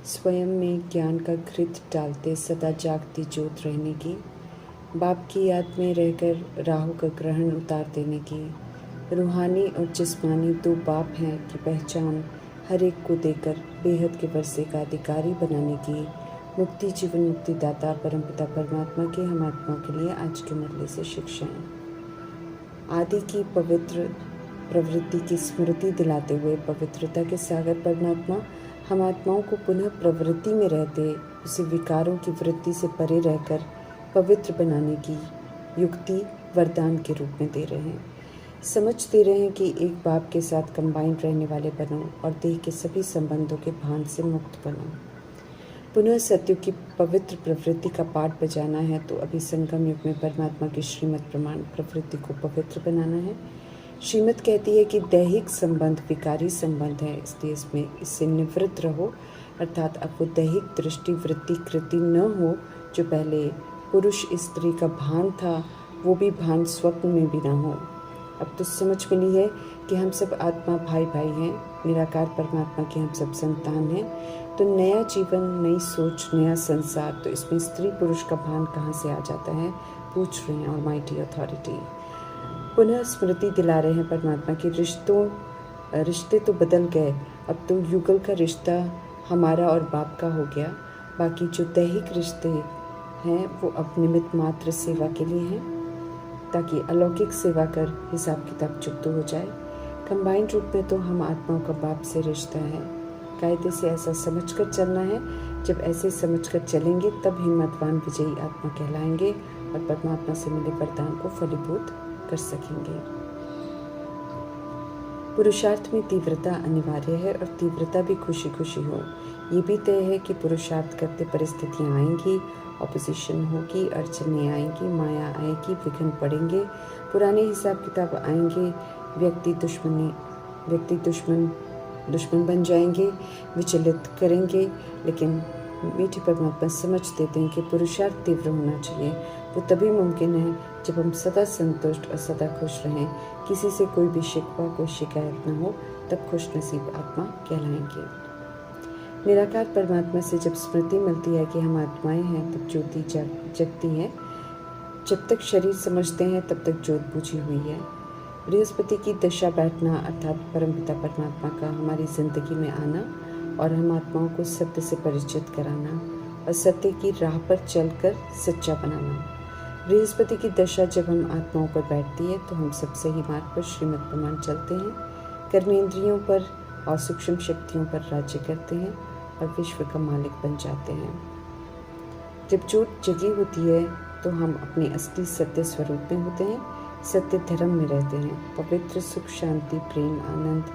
स्वयं में ज्ञान का घृत डालते सदा जागती ज्योत रहने की, बाप की याद में रहकर राहु का ग्रहण उतार देने की, रूहानी और जिस्मानी दो बाप हैं की पहचान हर एक को देकर बेहद के वर्षे का अधिकारी बनाने की, मुक्ति जीवन मुक्तिदाता परमपिता परमात्मा के हम आत्माओं के लिए आज के मुरली से शिक्षाएं। आदि की पवित्र प्रवृत्ति की स्मृति दिलाते हुए पवित्रता के सागर परमात्मा हम आत्माओं को पुनः प्रवृत्ति में रहते उसे विकारों की वृत्ति से परे रहकर पवित्र बनाने की युक्ति वरदान के रूप में दे रहे हैं। समझ दे रहे हैं कि एक बाप के साथ कंबाइंड रहने वाले बनो और देह के सभी संबंधों के भान से मुक्त बनो। पुनः सत्युग की पवित्र प्रवृत्ति का पाठ बजाना है तो अभी संगम युग में परमात्मा की श्रीमत प्रमाण प्रवृत्ति को पवित्र बनाना है। श्रीमत कहती है कि दैहिक संबंध विकारी संबंध है, इसलिए इससे निवृत्त रहो, अर्थात अब वो दैहिक दृष्टि वृत्ति कृति न हो जो पहले पुरुष स्त्री का भान था, वो भी भान स्वप्न में भी ना हो। अब तो समझ मिली है कि हम सब आत्मा भाई भाई हैं, निराकार परमात्मा के हम सब संतान हैं। तो नया जीवन, नई सोच, नया संसार, तो इसमें स्त्री पुरुष का भान कहाँ से आ जाता है, पूछ रहे हैं ऑलमाइटी अथॉरिटी। पुनः स्मृति दिला रहे हैं परमात्मा की रिश्ते तो बदल गए, अब तो युगल का रिश्ता हमारा और बाप का हो गया, बाकी जो दैहिक रिश्ते हैं वो अब निमित्त मात्र सेवा के लिए हैं, ताकि अलौकिक सेवा कर हिसाब किताब चुकता हो जाए। कंबाइंड रूप में तो हम आत्माओं का बाप से रिश्ता है, कायदे से ऐसा समझकर चलना है। जब ऐसे समझकर चलेंगे तब हिम्मतवान विजयी आत्मा कहलाएंगे और परमात्मा से मिले वरदान को फलीभूत कर सकेंगे। पुरुषार्थ में तीव्रता अनिवार्य है और तीव्रता भी खुशी खुशी हो। ये भी तय है कि पुरुषार्थ करते परिस्थितियाँ आएंगी, ऑपोजिशन होगी, अड़चनें आएंगी, माया आएगी, विघ्न पड़ेंगे, पुराने हिसाब किताब आएंगे, व्यक्ति दुश्मन बन जाएंगे, विचलित करेंगे। लेकिन मीठी परमात्मा समझ देते हैं कि पुरुषार्थ तीव्र होना चाहिए। वो तभी मुमकिन है जब हम सदा संतुष्ट और सदा खुश रहें, किसी से कोई भी शिकवा, कोई शिकायत न हो, तब खुश नसीब आत्मा कहलाएंगे। निराकार परमात्मा से जब स्मृति मिलती है कि हम आत्माएं हैं, तब ज्योति जगती है। जब तक शरीर समझते हैं तब तक ज्योत बुझी हुई है। बृहस्पति की दशा बैठना अर्थात परमपिता परमात्मा का हमारी जिंदगी में आना और हम आत्माओं को सत्य से परिचित कराना और सत्य की राह पर चलकर सच्चा बनाना। बृहस्पति की दशा जब हम आत्माओं पर बैठती है तो हम सब सही मार्ग पर श्रीमत प्रमाण चलते हैं, कर्मेंद्रियों पर और सूक्ष्म शक्तियों पर राज्य करते हैं और विश्व का मालिक बन जाते हैं। जब ज्योत जगी होती है तो हम अपने असली सत्य स्वरूप में होते हैं, सत्य धर्म में रहते हैं, पवित्र सुख शांति प्रेम आनंद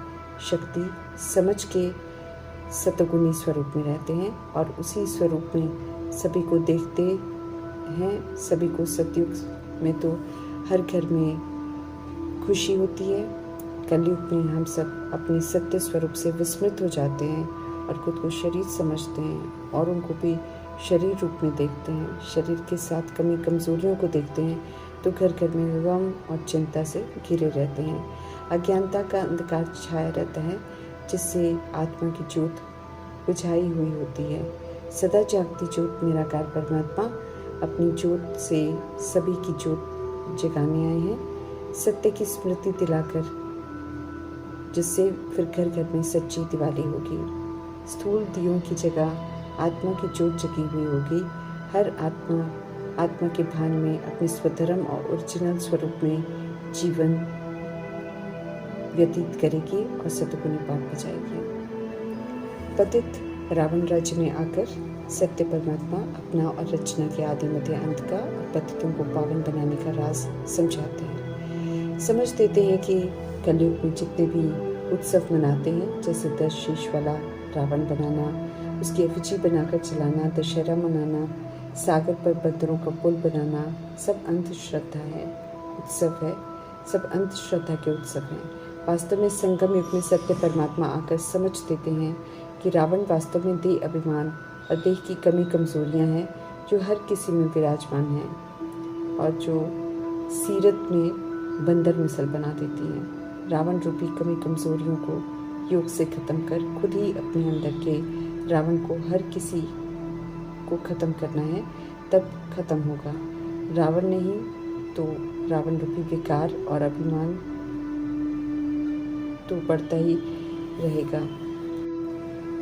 शक्ति समझ के सतगुणी स्वरूप में रहते हैं और उसी स्वरूप में सभी को देखते हैं। सभी को सतयुग में तो हर घर में खुशी होती है, कलयुग में हम सब अपने सत्य स्वरूप से विस्मृत हो जाते हैं और खुद को शरीर समझते हैं और उनको भी शरीर रूप में देखते हैं, शरीर के साथ कमी कमजोरियों को देखते हैं, तो घर घर में गम और चिंता से घिरे रहते हैं। अज्ञानता का अंधकार छाया रहता है जिससे आत्मा की ज्योत बुझाई हुई होती है। सदा जागती ज्योत निराकार परमात्मा अपनी ज्योत से सभी की ज्योत जगाने आए हैं, सत्य की स्मृति दिलाकर, जिससे फिर घर घर में सच्ची दिवाली होगी। स्थूल दियों की जगह आत्मा की ज्योत जगी हुई होगी। हर आत्मा के भान में अपने स्वधर्म और ओरिजिनल स्वरूप में जीवन व्यतीत करेगी और सतगुणी पाठ बजाएगी। पतित रावण राज्य में आकर सत्य परमात्मा अपना और रचना के आदि मध्य अंत का और पतितों को पावन बनाने का राज समझाते हैं। समझ देते हैं कि कलयुग में जितने भी उत्सव मनाते हैं, जैसे 10 शीश वाला रावण बनाना, उसकी एफिजी बनाकर चलाना, दशहरा मनाना, सागर पर बंदरों का पुल बनाना, सब अंधश्रद्धा है, उत्सव है, सब अंधश्रद्धा के उत्सव हैं। वास्तव में संगम युग में सत्य परमात्मा आकर समझ देते हैं कि रावण वास्तव में देह अभिमान और देह की कमी कमजोरियां हैं जो हर किसी में विराजमान हैं और जो सीरत में बंदर मिसल बना देती हैं। रावण रूपी कमी कमजोरियों को योग से खत्म कर खुद ही अपने अंदर के रावण को हर किसी को ख़त्म करना है, तब ख़त्म होगा। रावण नहीं तो रावण रूपी विकार और अभिमान तो बढ़ता ही रहेगा।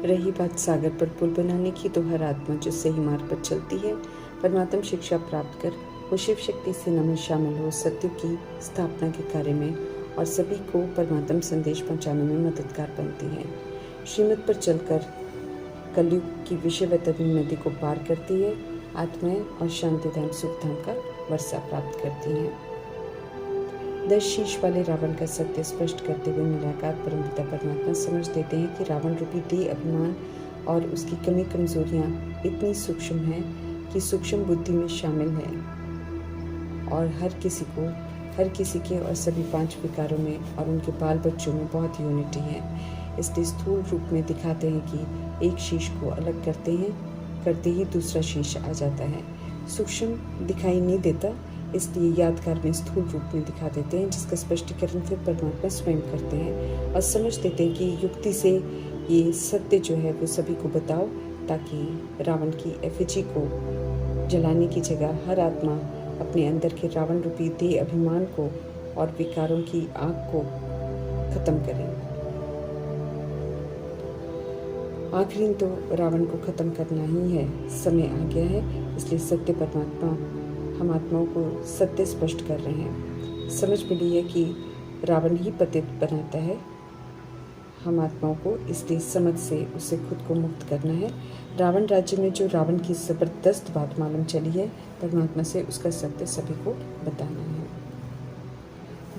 रही बात सागर पर पुल बनाने की, तो हर आत्मा जो सही मार्ग पर चलती है, परमात्मा शिक्षा प्राप्त कर वो शिव शक्ति सेना में शामिल हो सत्य की स्थापना के कार्य में और सभी को परमात्मा संदेश पहुंचाने में मददगार बनती है। श्रीमत पर चलकर कलयुग की विषय वैतरणी नदी को पार करती है, आत्माएं और शांतिधाम सुखधाम का वर्षा प्राप्त करती हैं। 10 शीश वाले रावण का सत्य स्पष्ट करते हुए निराकार परमपिता परमात्मा समझ देते हैं कि रावण रूपी देह अभिमान और उसकी कमी कमजोरियां इतनी सूक्ष्म हैं कि सूक्ष्म बुद्धि में शामिल है और हर किसी के और सभी 5 विकारों में और उनके बाल बच्चों में बहुत यूनिटी है। इसलिए स्थूल रूप में दिखाते हैं कि एक शीश को अलग करते ही दूसरा शीश आ जाता है। सूक्ष्म दिखाई नहीं देता, इसलिए यादगार में स्थूल रूप में दिखा देते हैं, जिसका स्पष्टीकरण फिर परमात्मा स्वयं करते हैं और समझ देते हैं कि युक्ति से ये सत्य जो है वो सभी को बताओ, ताकि रावण की एफिजी को जलाने की जगह हर आत्मा अपने अंदर के रावण रूपी देह अभिमान को और विकारों की आग को खत्म करें। आखिरी तो रावण को खत्म करना ही है, समय आ गया है। इसलिए सत्य परमात्मा हम आत्माओं को सत्य स्पष्ट कर रहे हैं। समझ मिली है कि रावण ही पतित बनाता है हम आत्माओं को, इसलिए समझ से उसे खुद को मुक्त करना है। रावण राज्य में जो रावण की जबरदस्त बात मालूम चली है, परमात्मा से उसका सत्य सभी को बताना है।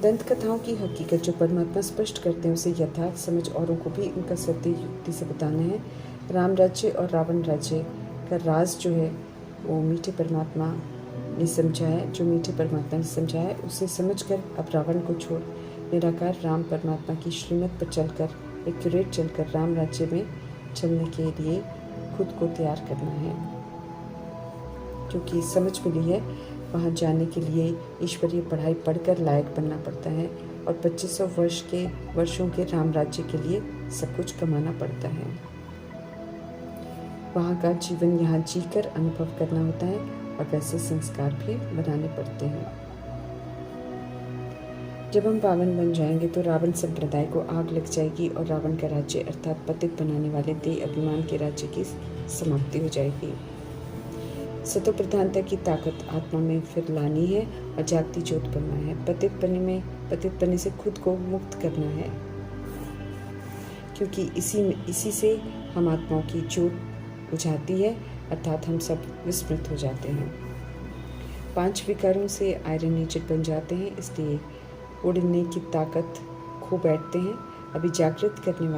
दंत कथाओं की हकीकत जो परमात्मा स्पष्ट करते हैं, उसे यथार्थ समझ औरों को भी उनका सत्य युक्ति से बताना है। राम राज्य और रावण राज्य का राज जो है वो मीठे परमात्मा ने समझाया, जो मीठे परमात्मा ने समझाया उसे समझकर अब रावण को छोड़ निराकार राम परमात्मा की श्रीमत पर चलकर एक्यूरेट चलकर राम राज्य में चलने के लिए खुद को तैयार करना है। क्योंकि समझ मिली है वहाँ जाने के लिए ईश्वरीय पढ़ाई पढ़कर लायक बनना पड़ता है और 2500 वर्षों के राम राज्य के लिए सब कुछ कमाना पड़ता है। वहाँ का जीवन यहाँ जीकर अनुभव करना होता है और वैसे संस्कार भी बनाने पड़ते हैं। जब हम पावन बन जाएंगे तो रावण संप्रदाय को आग लग जाएगी और रावण का राज्य अर्थात पतित बनाने वाले देह अभिमान के राज्य की समाप्ति हो जाएगी। सतो प्रधानता की ताकत आत्मा में फिर लानी है और जागती ज्योत बनना है। पतित बनने से खुद को मुक्त करना है, क्योंकि इसी से हम आत्माओं की ज्योत बुझाती है, अर्थात हम सब विस्मृत हो जाते हैं। 5 विकारों से आयरन नेचर बन जाते हैं, इसलिए उड़ने की ताकत खो बैठते हैं। अभी जागृत करने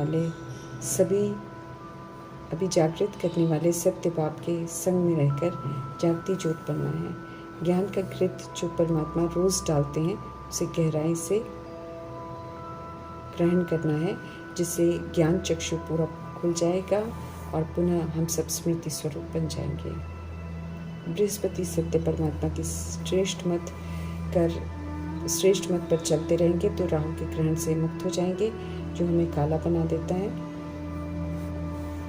वाले सत्य बाप के संग में रहकर जागती ज्योत बनना है। ज्ञान का घृत जो परमात्मा रोज डालते हैं उसे गहराई से ग्रहण करना है, जिससे ज्ञान चक्षु पूरा खुल जाएगा और पुनः हम सब स्मृति स्वरूप बन जाएंगे। बृहस्पति सत्य परमात्मा की श्रेष्ठ मत पर चलते रहेंगे तो राहु के ग्रहण से मुक्त हो जाएंगे, जो हमें काला बना देता है।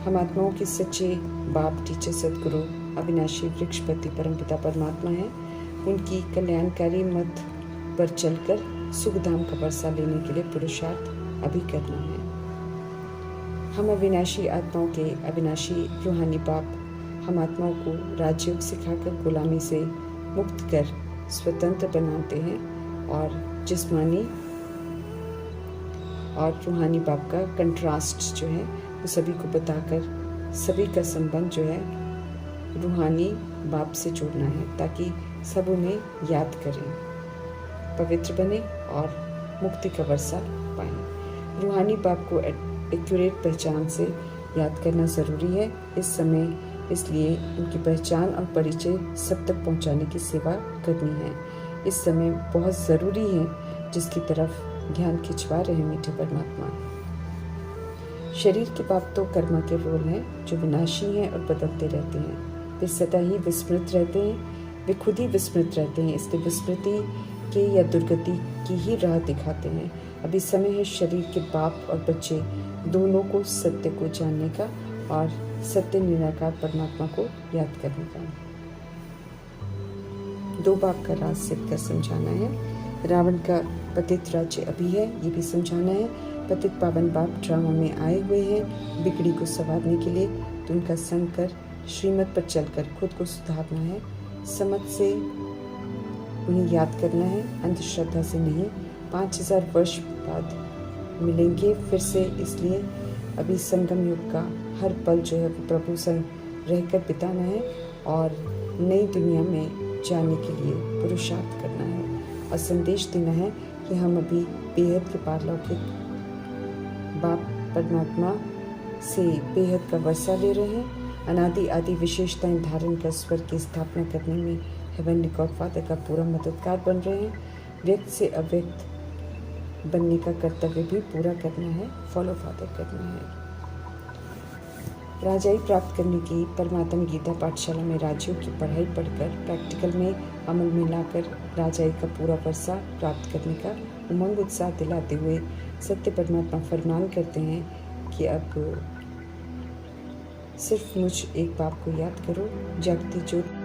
हम आत्माओं के सच्चे बाप टीचर सदगुरु अविनाशी वृक्षपति परमपिता परमात्मा हैं। उनकी कल्याणकारी मत पर चलकर सुखधाम का वर्षा लेने के लिए पुरुषार्थ अभी करना है। हम अविनाशी आत्माओं के अविनाशी रूहानी बाप हम आत्माओं को राजयोग सिखाकर गुलामी से मुक्त कर स्वतंत्र बनाते हैं और जिस्मानी और रूहानी बाप का कंट्रास्ट जो है वो सभी को बताकर सभी का संबंध जो है रूहानी बाप से जोड़ना है, ताकि सब उन्हें याद करें, पवित्र बने और मुक्ति का वर्षा पाएं। रूहानी बाप को एक्यूरेट पहचान से याद करना ज़रूरी है इस समय, इसलिए उनकी पहचान और परिचय सब तक पहुंचाने की सेवा करनी है। इस समय बहुत ज़रूरी है, जिसकी तरफ ध्यान खिंचवा रहे मीठे परमात्मा। शरीर के पाप तो कर्म के रोल हैं जो विनाशी हैं और बदलते रहते हैं। वे सदा ही विस्मृत रहते हैं, वे खुद ही विस्मृत रहते हैं, इसलिए विस्मृति के या दुर्गति की ही राह दिखाते हैं। अभी समय है शरीर के बाप और बच्चे दोनों को सत्य को जानने का और सत्य निराकार परमात्मा को याद करने का। 2 बाप का राज सिद्ध कर समझाना है। रावण का पतित राज्य अभी है, ये भी समझाना है। पतित पावन बाप ड्रामा में आए हुए हैं बिगड़ी को संवारने के लिए, तो उनका संग कर श्रीमत पर चलकर खुद को सुधारना है। समझ से उन्हें याद करना है, अंधश्रद्धा से नहीं। 5000 वर्ष बाद मिलेंगे फिर से, इसलिए अभी संगम युग का हर पल जो है प्रभु संग रहकर बिताना है और नई दुनिया में जाने के लिए पुरुषार्थ करना है और संदेश देना है कि हम अभी बेहद के पारलौकिक बाप परमात्मा से बेहद का वर्षा ले रहे हैं। अनादि आदि विशेषताएं धारण कर स्वर्ग की स्थापना करने में हेवनली गॉडफादर का पूरा मददगार बन रहे हैं। व्यक्त से अव्यक्त बनने का कर्तव्य भी पूरा करना है, फॉलो फादर करना है। राजाई प्राप्त करने की परमात्मा गीता पाठशाला में राज्यों की पढ़ाई पढ़कर प्रैक्टिकल में अमल में लाकर राजाई का पूरा वर्षा प्राप्त करने का उमंग उत्साह दिलाते हुए सत्य परमात्मा फरमान करते हैं कि अब सिर्फ मुझ एक बाप को याद करो, जागती ज्योति